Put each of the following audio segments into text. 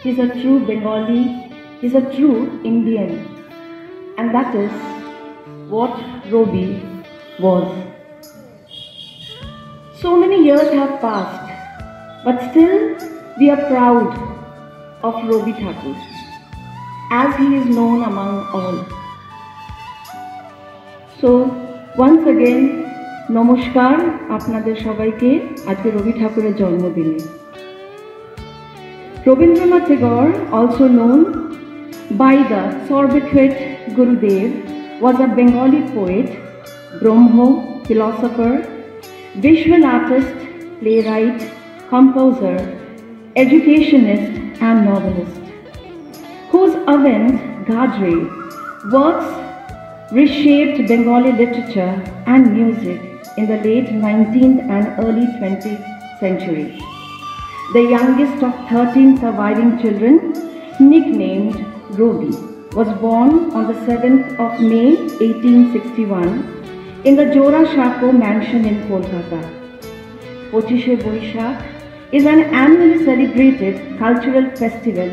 he's a true Bengali, he's a true Indian. And that is what Robi was. So many years have passed, but still we are proud of Robi Thakur, as he is known among all. So, once again, নমস্কার আপনাদের সবাইকে আজকে রবি ঠাকুরের জন্মদিনে। Rabindranath Tagore, also known by the sobriquet Gurudev, was a Bengali poet, Brahmo, philosopher, visual artist, playwright, composer, educationist and novelist, whose avant-garde works reshaped Bengali literature and music in the late 19th and early 20th centuries. The youngest of 13 surviving children, nicknamed Robi, was born on the 7th of May 1861 in the Jora Shako mansion in Kolkata. Pochishe Boishakh is an annually celebrated cultural festival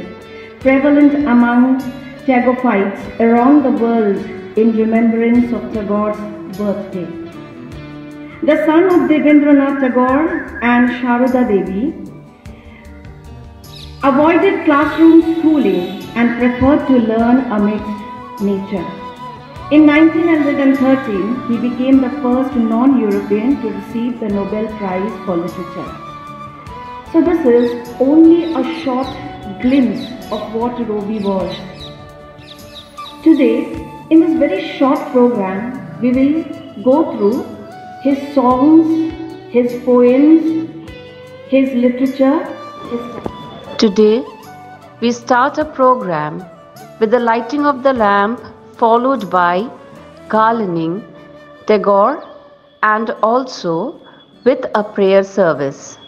prevalent among Tagophites around the world in remembrance of Tagore's birthday. The son of Devendranath Tagore and Sharoda Devi, avoided classroom schooling and preferred to learn amidst nature. In 1913, he became the first non-European to receive the Nobel Prize for Literature. So this is only a short glimpse of what Robi was. Today, in this very short program, we will go through his songs, his poems, his literature, his... Today, we start a program with the lighting of the lamp, followed by garlanding Tagore, and also with a prayer service.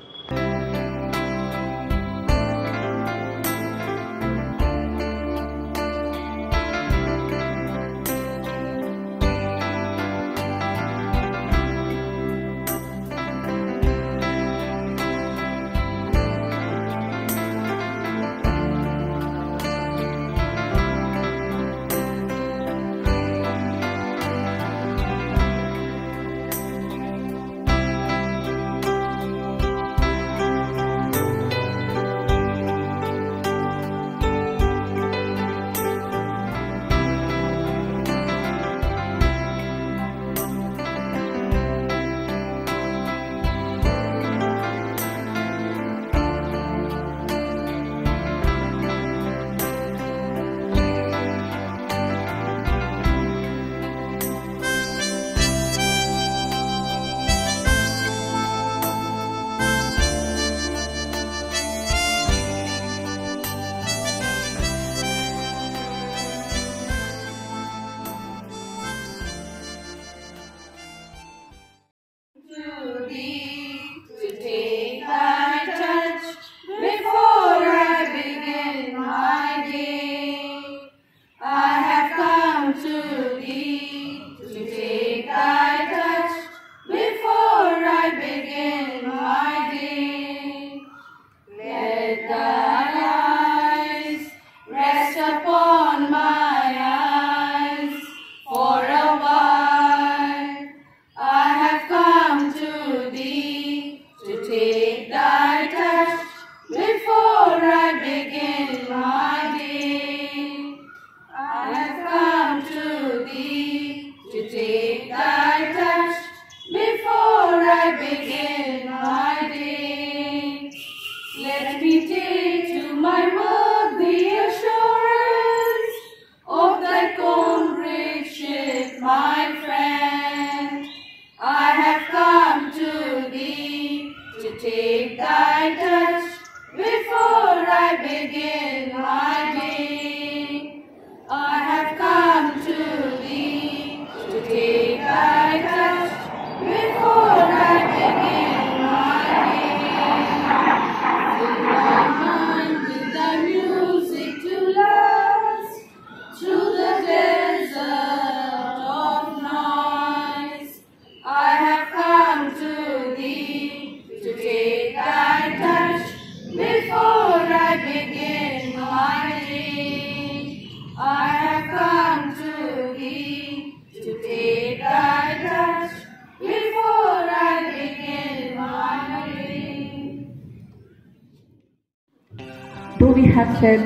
have said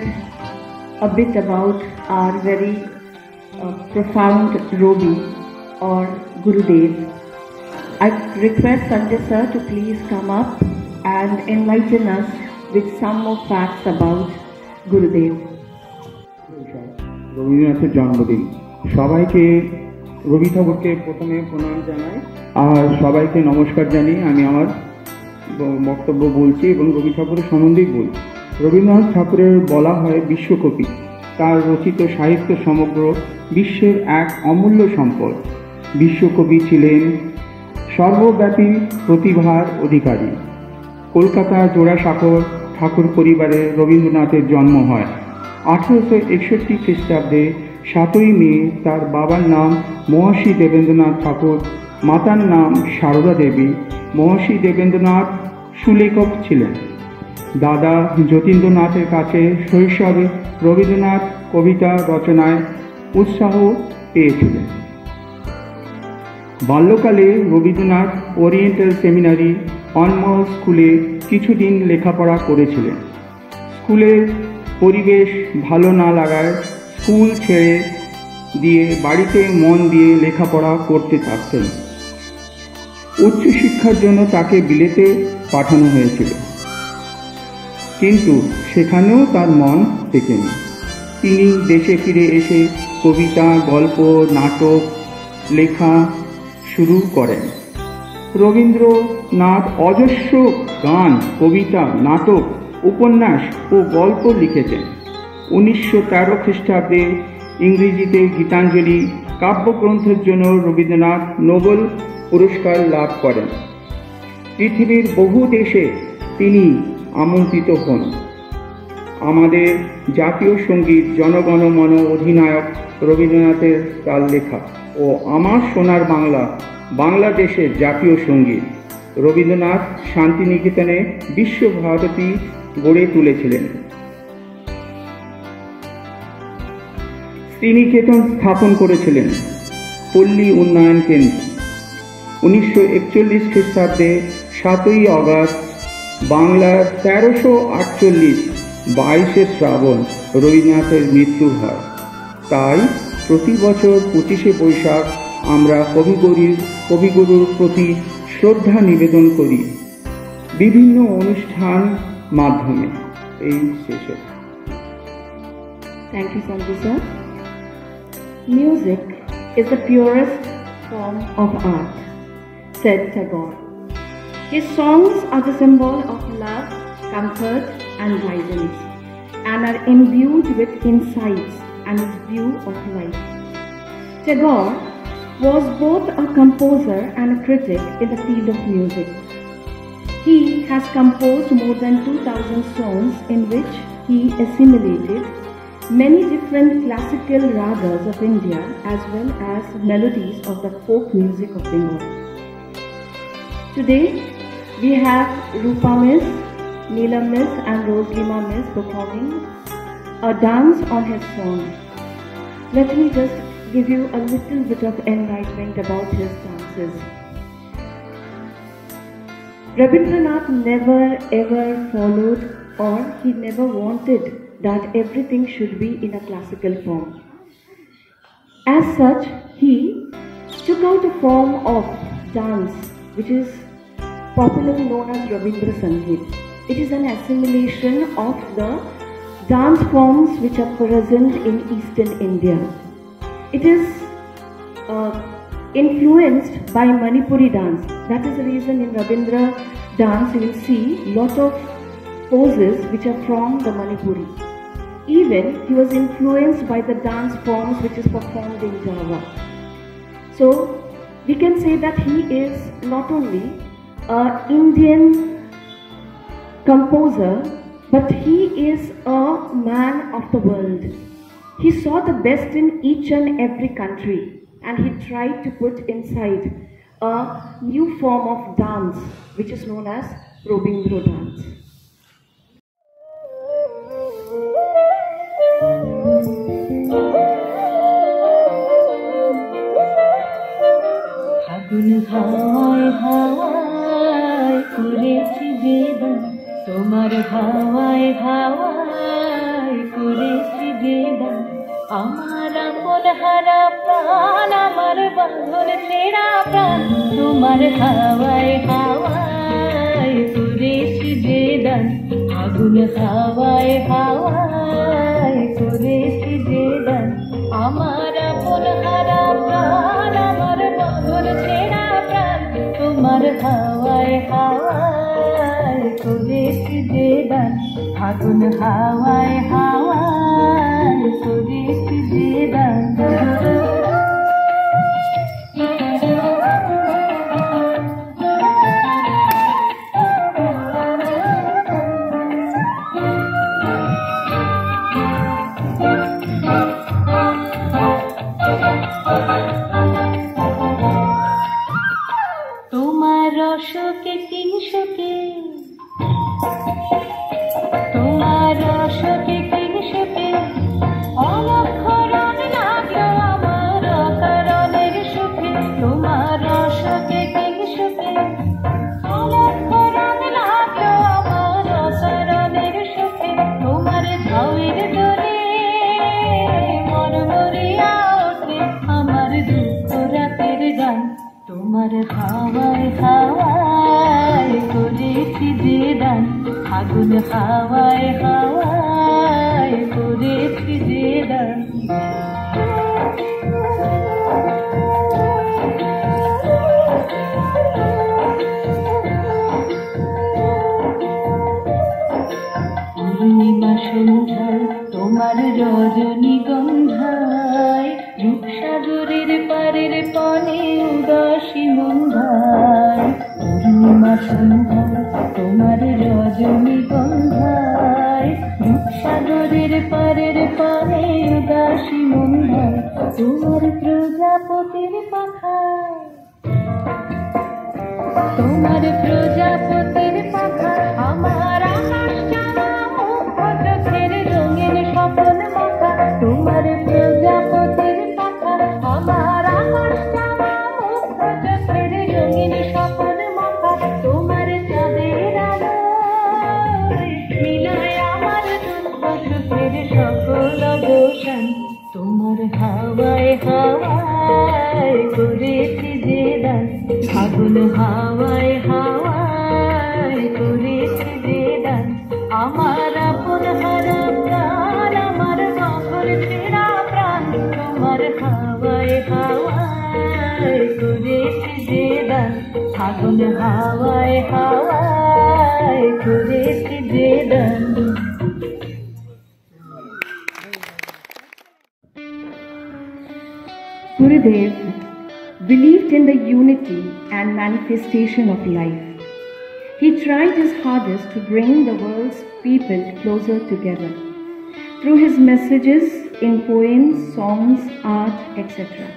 a bit about our very profound Robi or Gurudev, I request Sanjay sir to please come up and enlighten us with some more facts about Gurudev. রবীন্দ্রনাথের জন্মদিন, সবাইকে রবি ঠাকুরকে প্রথমে প্রণাম জানাই আর সবাইকে নমস্কার জানিয়ে আমি আমার বক্তব্য বলছি এবং রবি ঠাকুরের সম্বন্ধেই বলছি। রবীন্দ্রনাথ ঠাকুরের বলা হয় বিশ্বকবি। তার রচিত সাহিত্য সমগ্র বিশ্বের এক অমূল্য সম্পদ। বিশ্বকবি ছিলেন সর্বব্যাপী প্রতিভার অধিকারী। কলকাতা জোড়াসাঁকোর ঠাকুর পরিবারে রবীন্দ্রনাথের জন্ম হয়। 1861 খ্রিস্টাব্দে 7ই মে তার বাবার নাম মহর্ষি দেবেন্দ্রনাথ ঠাকুর, মাতার নাম সারদা দেবী। মহর্ষি দেবেন্দ্রনাথ সুলেখক ছিলেন। দাদা যতীন্দ্রনাথের কাছে শৈশবে রবীন্দ্রনাথ কবিতা রচনায় উৎসাহ পেয়েছিলেন। বাল্যকালে রবীন্দ্রনাথ ওরিয়েন্টাল সেমিনারি অনমোল স্কুলে কিছুদিন লেখাপড়া করেছিলেন। স্কুলের পরিবেশ ভালো না লাগায় স্কুল ছেড়ে দিয়ে বাড়িতে মন দিয়ে লেখাপড়া করতে থাকতেন। উচ্চশিক্ষার জন্য তাকে বিলেতে পাঠানো হয়েছিল, কিন্তু সেখানেও তার মন টেকেনি। তিনি দেশে ফিরে এসে কবিতা, গল্প, নাটক লেখা শুরু করেন। রবীন্দ্রনাথ অজস্র গান, কবিতা, নাটক, উপন্যাস ও গল্প লিখেছেন। 1913 খ্রিস্টাব্দে ইংরেজিতে গীতাঞ্জলি কাব্যগ্রন্থের জন্য রবীন্দ্রনাথ নোবেল পুরস্কার লাভ করেন। পৃথিবীর বহু দেশে তিনি আমন্ত্রিত হন। আমাদের জাতীয় সঙ্গীত জনগণ মন অধিনায়ক রবীন্দ্রনাথের তার লেখা ও আমার সোনার বাংলা বাংলাদেশের জাতীয় সঙ্গীত। রবীন্দ্রনাথ শান্তিনিকেতনে বিশ্বভারতী গড়ে তুলেছিলেন। শ্রীনিকেতন স্থাপন করেছিলেন। পল্লী উন্নয়ন কেন্দ্র। 1941 খ্রিস্টাব্দে 7ই অগাস্ট বাংলার 1348 22শে শ্রাবণ রবীন্দ্রনাথের মৃত্যু হয়। তাই প্রতি বছর 25শে বৈশাখ আমরা কবিগুরুর প্রতি শ্রদ্ধা নিবেদন করি বিভিন্ন অনুষ্ঠান মাধ্যমে। এই শেষে। Thank you, Sanjay sir. Music is the purest form of art, said Tagore. His songs are the symbol of love, comfort and guidance, and are imbued with insights and his view of life. Tagore was both a composer and a critic in the field of music. He has composed more than 2,000 songs in which he assimilated many different classical ragas of India as well as melodies of the folk music of Bengal. Today, we have Rupa Miss, Neelam Miss and Rosalima Miss performing a dance on his song. Let me just give you a little bit of enlightenment about his dances. Rabindranath never ever followed, or he never wanted that everything should be in a classical form. As such, he took out a form of dance which is popularly known as Rabindra Sangeet. It is an assimilation of the dance forms which are present in Eastern India. It is influenced by Manipuri dance. That is the reason in Rabindra dance you will see lot of poses which are from the Manipuri. Even he was influenced by the dance forms which is performed in Java. So we can say that he is not only an Indian composer, but he is a man of the world. He saw the best in each and every country, and he tried to put inside a new form of dance which is known as Robindro dance. ফাগুন হাওয়ায় হাওয়ায় করেছি বেদন, তোমার হাওয়ায় হাওয়ায় যে দান আমার আপন হারা প্রাণ আমার বাঁধন ছেঁড়া প্রাণ তোমার হাওয়ায় হাওয়ায় করেছি যে দান আগুন হাওয়ায় হাওয়ায় করেছি যে দান আমার আপন হারা প্রাণ আমার বাঁধন ছেঁড়া প্রাণ তোমার হাওয়ায় হাওয়ায় করেছি যে দান আগুন হাওয়ায় হাওয়ায় করেছি যে দান তোমার রসকে কিংসকে তোমার রসকে কিংসকে অলক্ষরণ লাগলো আমার অকারণের সুখে তোমার রসকে কিংসকে অলক্ষরণ লাগলো আমার অকারণের সুখে তোমার ঢাউয়ের দোলে মরমরিয়া ওঠে আমার দুঃখ রাতের গান তোমার হাওয়ায় হাওয়ায় করেছি যে দান আগুন হাওয়ায় হাওয়ায় করেছি যে দান পূর্ণিমা সন্ধ্যায় তোমার রজনীগন্ধায় রূপসাগরের পারের পানে উদাসী মন্ধায় পূর্ণিমা সন্ধ্যায় তোমার রজনীগন্ধায় রূপসাগরের পারের পানে উদাসী মন্ধায় তোমার প্রজাপতির পাখায় তোমার প্রজাপতির পাখা আমার আকাশ জানা মুগ্ধ চোখের রঙিন স্বপ্ন মাখা তোমার প্রজাপতির পাখা আমার আকাশ জানা মুগ্ধ চোখের রঙিন স্বপ্ন মাখা তোমার চাঁদের আলোয় মিলায় আমার দুঃখ সুখের সকল দোষণ তোমার হাওয়ায় হাওয়ায় করেছি যে দান আগুন হাওয়ায় হাওয়ায় করেছি যে দান আমার আপন হারা প্রাণ আমার বাঁধন ছেঁড়া প্রাণ তোমার হাওয়ায় হাওয়ায় করেছি যে দান আগুন হাওয়ায় হাওয়ায় করেছি যে দান Gurudev believed in the unity and manifestation of life. He tried his hardest to bring the world's people closer together through his messages in poems, songs, art, etc.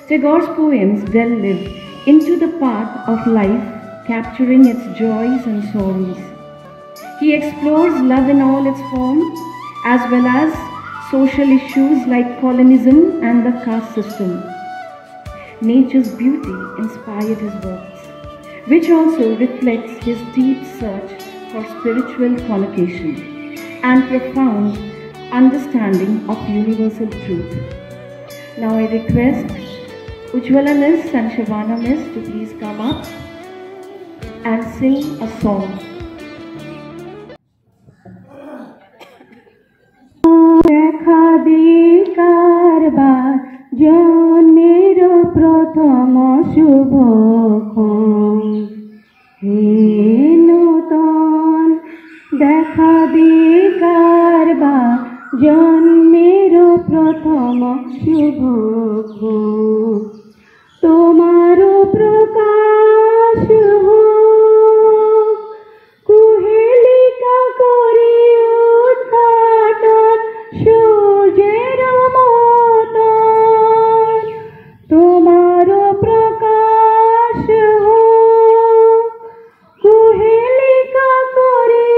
Tagore's poems delve into the path of life, capturing its joys and sorrows. He explores love in all its forms, as well as social issues like colonism and the caste system. Nature's beauty inspired his works, which also reflects his deep search for spiritual convocation and profound understanding of universal truth. Now I request Ujjwala Miss and Shavana Miss to please come up and sing a song. দেখা দিকারবার জন্মের প্রথম শুভক্ষণ হে নূতন দেখা দিকারবার জন্মের প্রথম শুভক্ষণ তোমার প্রকাশ হোক কুহেলিকা করি উদ্ঘাটন সূর্যের মতন তোমার প্রকাশ হোক কুহেলিকা করি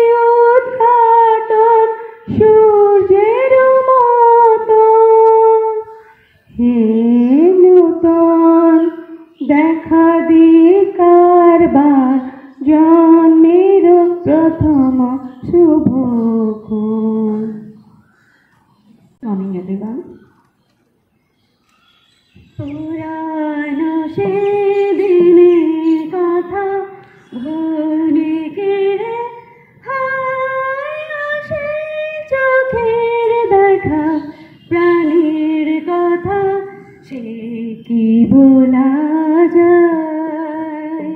উদ্ঘাটন সূর্যের মতন হে নূতন দেখা দিকারবার জন্মের প্রথম শুভক্ষণ পুরানো সেদিনের কথা ভুলে গেলে হায় আসে চোখের দেখা প্রাণের কথা সে কি বলা যায়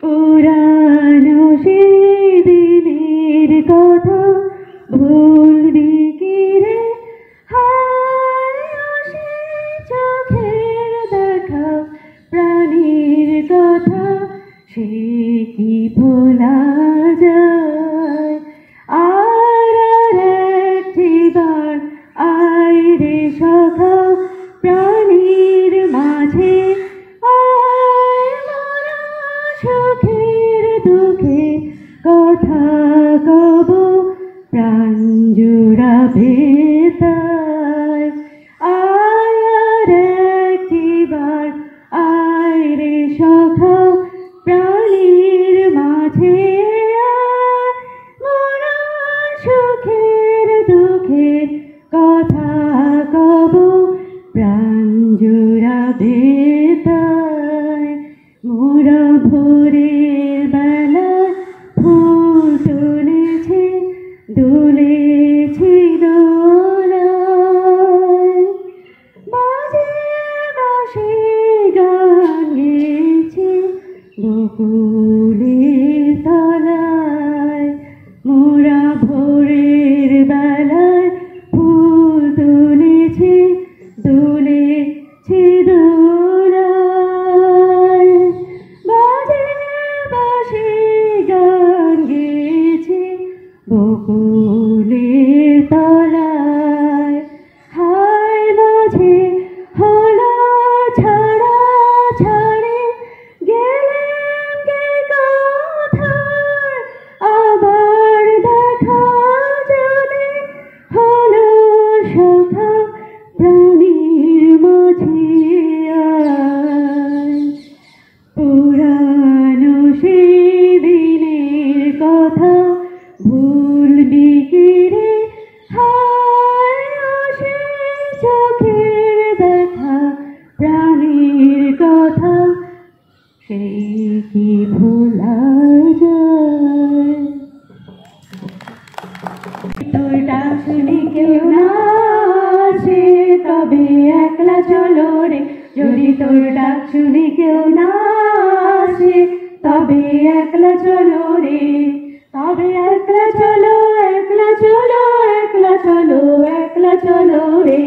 পুরানো সেদিনের কথা ভুলবি কি রে হায় আসে চোখের দেখা প্রাণীর কথা সে কি ভোলা যায় আর একটিবার আয় রে সখা প্রাণীর মাঝে আয় মোরা সুখের দুঃখে কথা কব প্রাণ জুড়াবে তাই আয় আর একটিবার আয় রে সখা প্রাণীর মাঝে আয় মোরা সুখের দুঃখের কথা কব প্রাণ জুড়াবে তাই মোরা ভোরের বেলা ফুল তুলেছে দুলেছি দোলায় বাজে বাঁশি গান গেয়েছি বকুলের তলায় মোরা ভোরের বেলায় ফুল তুলেছি দুলেছি দোলায় বাজে বাঁশি গান গেয়েছি বকুলের তলায় হায় মাঝে হলো ছাড়া ছাড়ে গেলেন কে কোথায় আবার দেখা যদি হলো সখা প্রাণীর মাঝে আয় পুরানো সেদিনের কথা ভুলবি কি রে হায় আসে চোখের দেখা প্রাণীর কথা সেই কি ভোলা যায় তোর ডাক শুনি কেউ না আসে তবে একলা চলো রে যদি তোর ডাক শুনি কেউ না আসে তবে একলা চলো রে তবে একলা চলো একলা চলো একলা চলো একলা চলো রে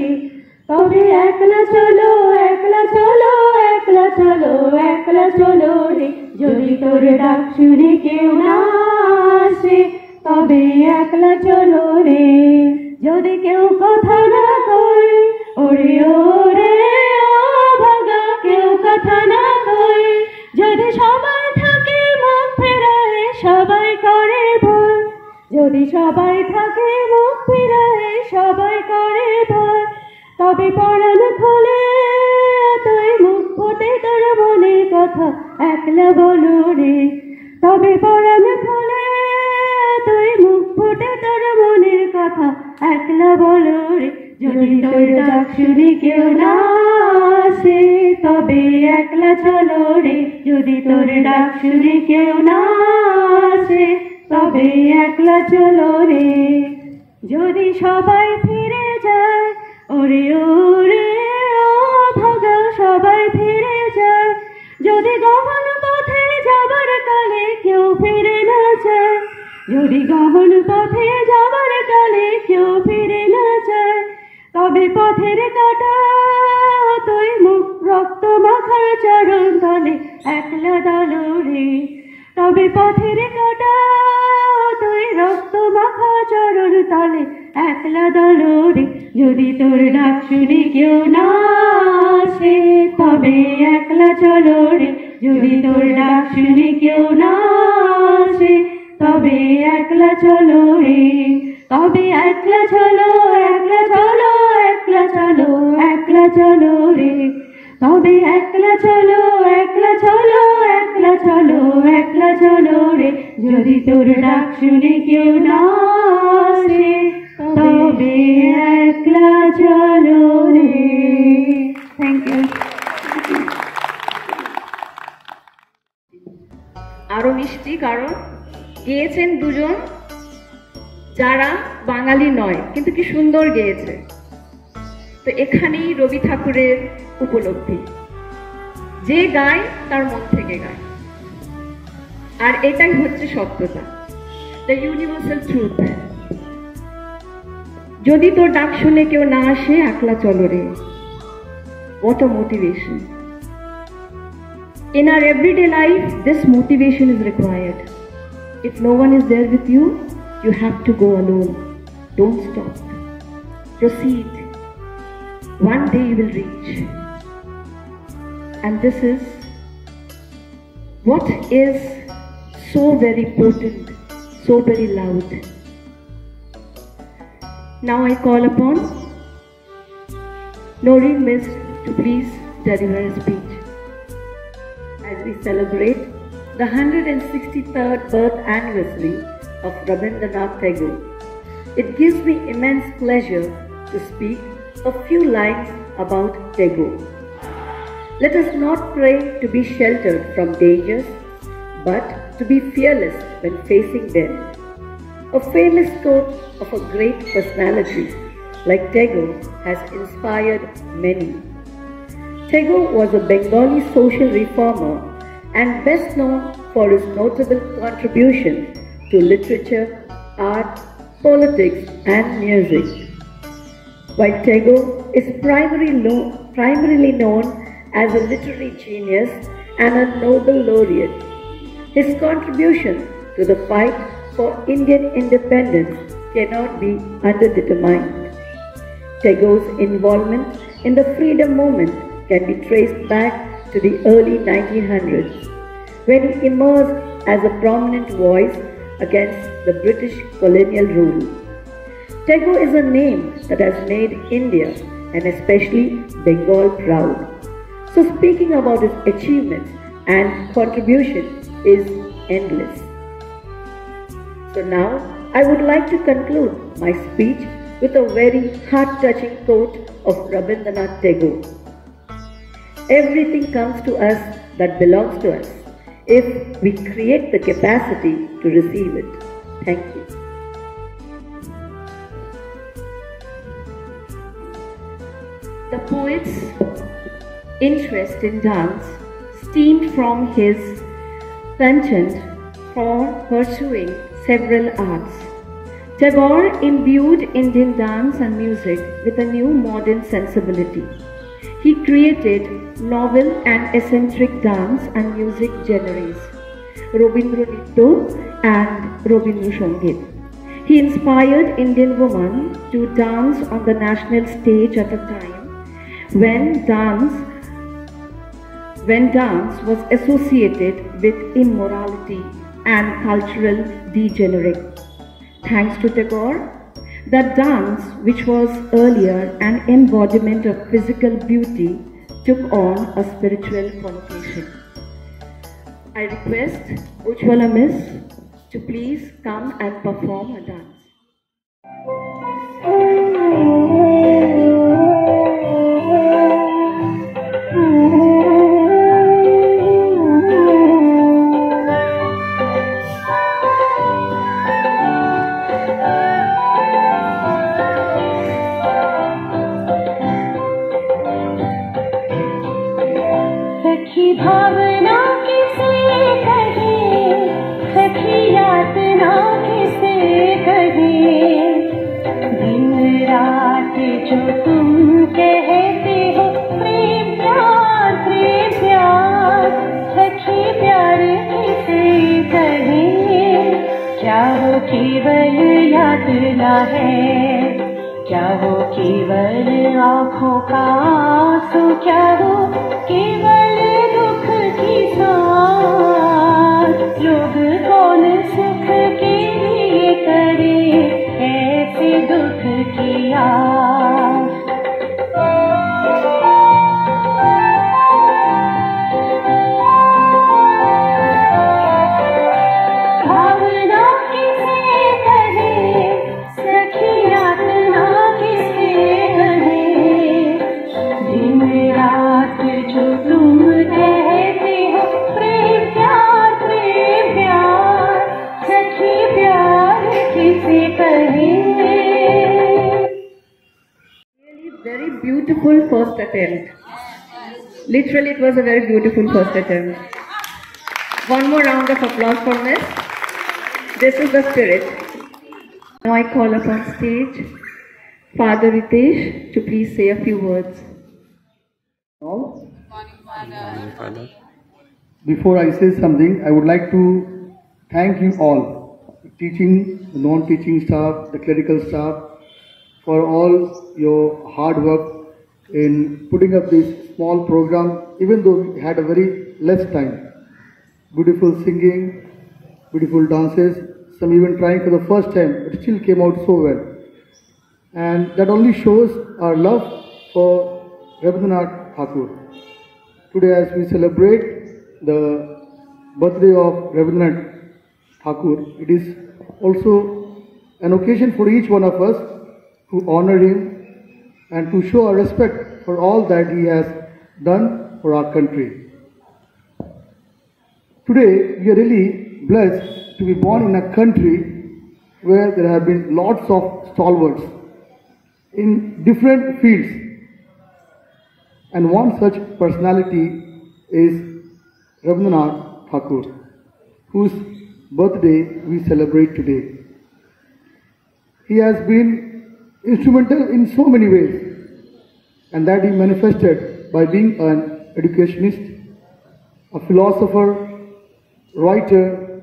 তবে একলা চলো একলা চলো একলা চলো একলা চলো রে যদি তোর ডাক শুনে কেউ না আসে তবে একলা চলো রে যদি কেউ কথা না কয় ওরে ওরে ও ভাগা কেউ কথা না কয় যদি সবাই থাকে মুখ ফেরায় সবাই করে ভয় যদি সবাই থাকে মুখ ফেরায় সবাই করে ভয় তবে পরাণ খোলে তুই মুখ ফুটে তোর মনের কথা একলা বলো রে তবে পরাণ খোলে তুই মুখ ফুটে তোর মনের কথা একলা বলো রে যদি তোর ডাক শুনে কেউ না আসে তবে একলা চলো রে যদি তোর ডাক শুনে কেউ না আসে তবে একলা চলো রে যদি সবাই ফিরে যায় ওরে ওরে ও ভাগা সবাই ফিরে যায় যদি গহন পথে যাবার কালে কেউ ফিরে না যায় যদি গহন পথে যাবার কালে কেউ ফিরে না যায় তবে পথের কাটা তুই মুখ রক্ত মাখা চরণ তলে একলা দলো রে তবে পথের কাটা তুই রক্ত মাখা চরণ তলে একলা দলো রে যদি তোর ডাক শুনে কেউ না আসে তবে একলা চলো রে যদি তোর ডাক শুনে কেউ না আসে তবে একলা চলো রে তবে একলা চলো একলা চলো একলা চলো একলা চলো রে তবে একলা চলো একলা চলো একলা চলো একলা চলো রে যদি তোর ডাক শুনে কেউ না আসে তবে একলা চলো রে। Thank you. মিষ্টি, কারণ গেয়েছেন দুজন যারা বাঙালি নয়, কিন্তু কি সুন্দর গেয়েছে। তো এখানেই রবি ঠাকুরের উপলব্ধি, যে গায় তার মন থেকে গায়, আর এটাই হচ্ছে সত্যতা, দ্য ইউনিভার্সাল ট্রুথ। যদি তোর ডাক শুনে কেউ না আসে, একলা চলো রে। What a motivation. In our everyday life, this motivation is required. If no one is there with you, you have to go alone. Don't stop. Proceed. One day you will reach. And this is what is so very potent, so very loud. Now I call upon Noreen Miss to please deliver a speech. As we celebrate the 163rd birth anniversary of Rabindranath Tagore, it gives me immense pleasure to speak a few lines about Tagore. Let us not pray to be sheltered from dangers, but to be fearless when facing them. A famous quote of a great personality like Tagore has inspired many. Tagore was a Bengali social reformer and best known for his notable contribution to literature, art, politics and music. While Tagore is primarily known as a literary genius and a Nobel laureate, his contribution to the fight for Indian independence cannot be underdetermined. Tagore's involvement in the freedom movement can be traced back to the early 1900s, when he emerged as a prominent voice against the British colonial rule. Tagore is a name that has made India and especially Bengal proud. So speaking about his achievements and contribution is endless. So now I would like to conclude my speech with a very heart-touching quote of Rabindranath Tagore. Everything comes to us that belongs to us if we create the capacity to receive it. Thank you. The poet's interest in dance stemmed from his penchant for pursuing several arts. Tagore imbued Indian dance and music with a new modern sensibility. He created novel and eccentric dance and music genres, Robindra Nritya and Robindra Sangeet. He inspired Indian women to dance on the national stage at a time when dance was associated with immorality and cultural degeneration. Thanks to Tagore, that dance, which was earlier an embodiment of physical beauty, took on a spiritual connotation. I request Ujjwala Miss to please come and perform a dance. सखी भावना किसे कहे, सखी यातना किसे कहे, दिन रात जो तुम कहते हो प्रेम प्यार, सखी प्यार किसे कहे, क्या वो केवल यातना है, क्या वो केवल आँखों का आंसू, क्या वो केवल दुख की सांस, लोग कौन सुख के लिए करे ऐसे दुख की आस। भावना किसे कहे, सखी यातना किसे कहे, दिन रात attempt. Literally, it was a very beautiful first attempt. One more round of applause for Miss. This is the spirit. Now I call upon stage Father Ritesh to please say a few words. Before I say something, I would like to thank you all, teaching, non-teaching staff, the clerical staff, for all your hard work in putting up this small program, even though we had a very less time. Beautiful singing, beautiful dances, some even trying for the first time, but still came out so well. And that only shows our love for Rabindranath Tagore. Today, as we celebrate the birthday of Rabindranath Tagore, it is also an occasion for each one of us to honor him and to show our respect for all that he has done for our country. Today, we are really blessed to be born in a country where there have been lots of stalwarts in different fields. And one such personality is Rabindranath Tagore, whose birthday we celebrate today. He has been instrumental in so many ways, and that he manifested by being an educationist, a philosopher, writer,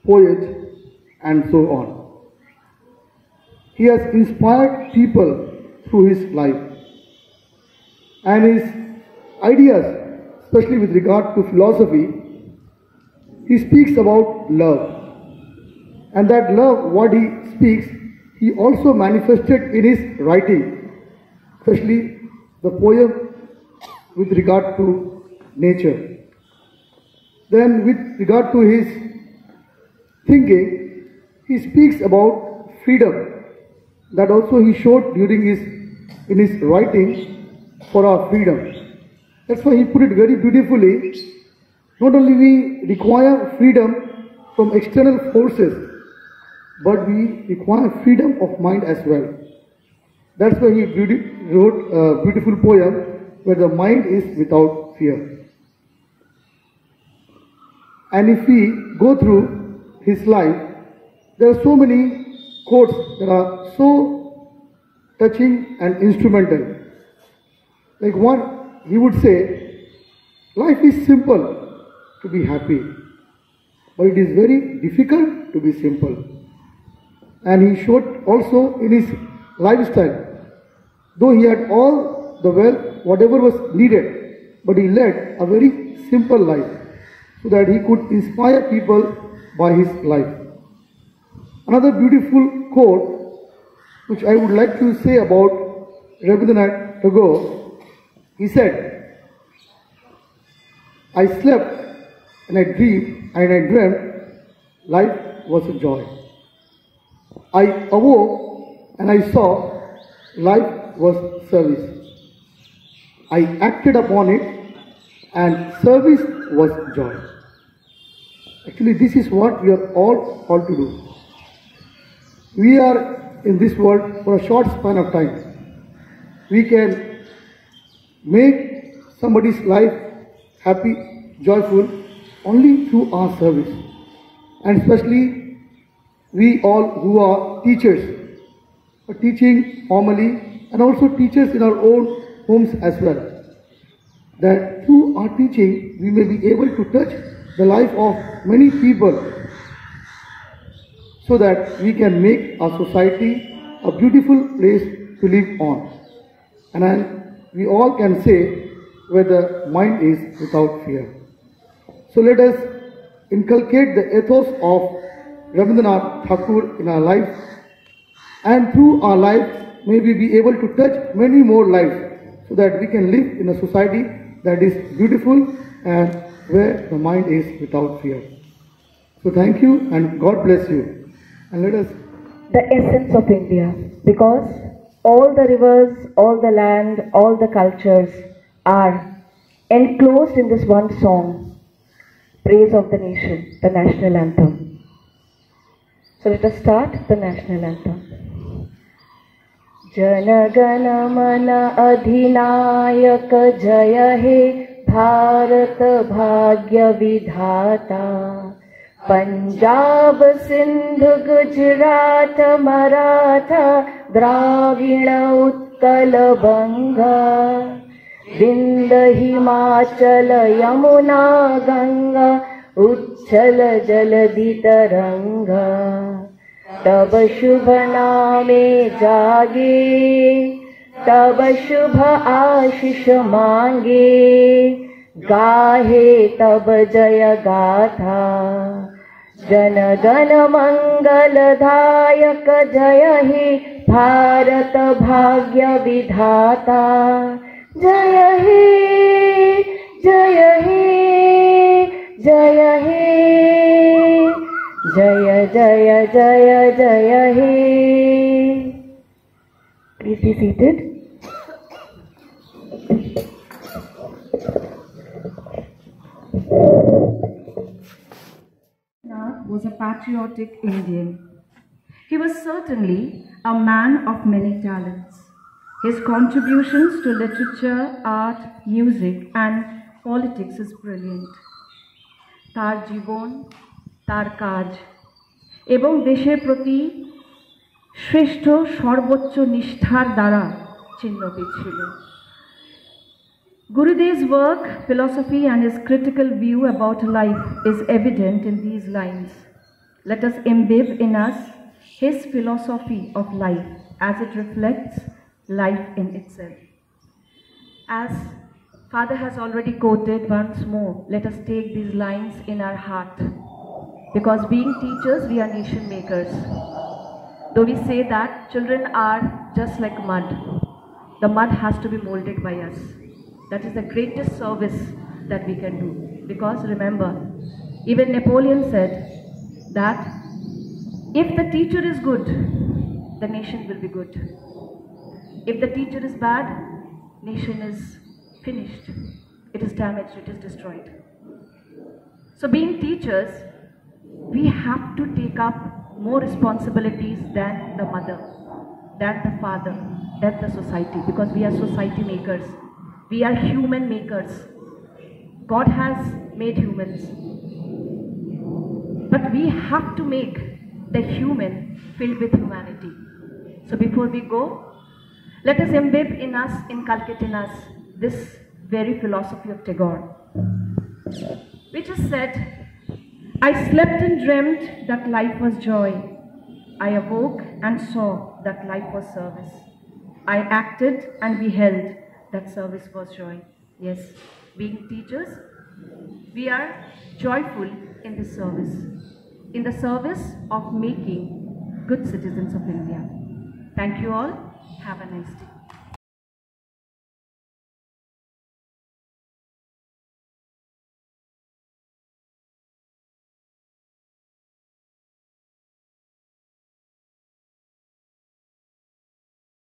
poet, and so on. He has inspired people through his life, and his ideas, especially with regard to philosophy, he speaks about love. And that love, what he speaks, he also manifested in his writing, especially the poem with regard to nature. Then with regard to his thinking, he speaks about freedom. That also he showed during in his writing for our freedom. That's why he put it very beautifully. Not only we require freedom from external forces, but we require freedom of mind as well. That's why he wrote a beautiful poem where the mind is without fear. And if we go through his life, there are so many quotes that are so touching and instrumental. Like one, he would say, life is simple to be happy, but it is very difficult to be simple. And he showed also in his lifestyle, though he had all the wealth, whatever was needed, but he led a very simple life so that he could inspire people by his life. Another beautiful quote which I would like to say about Rabindranath Tagore, he said, I slept and I dreamt life was a joy. I awoke and I saw life was service. I acted upon it and service was joy. Actually, this is what we are all called to do. We are in this world for a short span of time. We can make somebody's life happy, joyful only through our service. And especially we all who are teachers, are teaching formally and also teachers in our own homes as well. That through our teaching we may be able to touch the life of many people, so that we can make our society a beautiful place to live on. And we all can say where the mind is without fear. So let us inculcate the ethos of Rabindranath Tagore in our life, and through our lives may we be able to touch many more lives, so that we can live in a society that is beautiful and where the mind is without fear. So thank you and God bless you. And let us... The essence of India, because all the rivers, all the land, all the cultures are enclosed in this one song, Praise of the Nation, the national anthem. So let us start the national anthem. जनगण मन अधिनायक जय हे भारत भाग्य विधाता। पंजाब सिंध गुजरात मराठा द्राविण उत्कल बंगा। विंध्य हिमाचल यमुना गंगा उच्छल जलधि तरंगा। तब शुभ नामे जागे तब शुभ आशीष मांगे। गाहे तब जय गाथा जन गण मंगलदायक जय हे भारत भाग्य विधाता। जय हे जय हे जय हे जय जय जय जय हे। Please be seated. Nath was a patriotic Indian. He was certainly a man of many talents. His contributions to literature, art, music and politics is brilliant. তার জীবন, তার কাজ এবং দেশের প্রতি শ্রেষ্ঠ সর্বোচ্চ নিষ্ঠার দ্বারা চিহ্নিত ছিল। Gurudev's work, philosophy and his critical view about life is evident in these lines. Let us imbibe in us his philosophy of life as it reflects life in itself. As Father has already quoted once more, let us take these lines in our heart. Because being teachers, we are nation makers. Though we say that children are just like mud, the mud has to be molded by us. That is the greatest service that we can do. Because remember, even Napoleon said that if the teacher is good, the nation will be good. If the teacher is bad, nation is finished. It is damaged, it is destroyed. So being teachers, we have to take up more responsibilities than the mother, than the father, than the society, because we are society makers. We are human makers. God has made humans. But we have to make the human filled with humanity. So before we go, let us imbibe in us, inculcate in us this very philosophy of Tagore, which is said, I slept and dreamt that life was joy. I awoke and saw that life was service. I acted and beheld that service was joy. Yes, being teachers, we are joyful in this service, in the service of making good citizens of India. Thank you all. Have a nice day.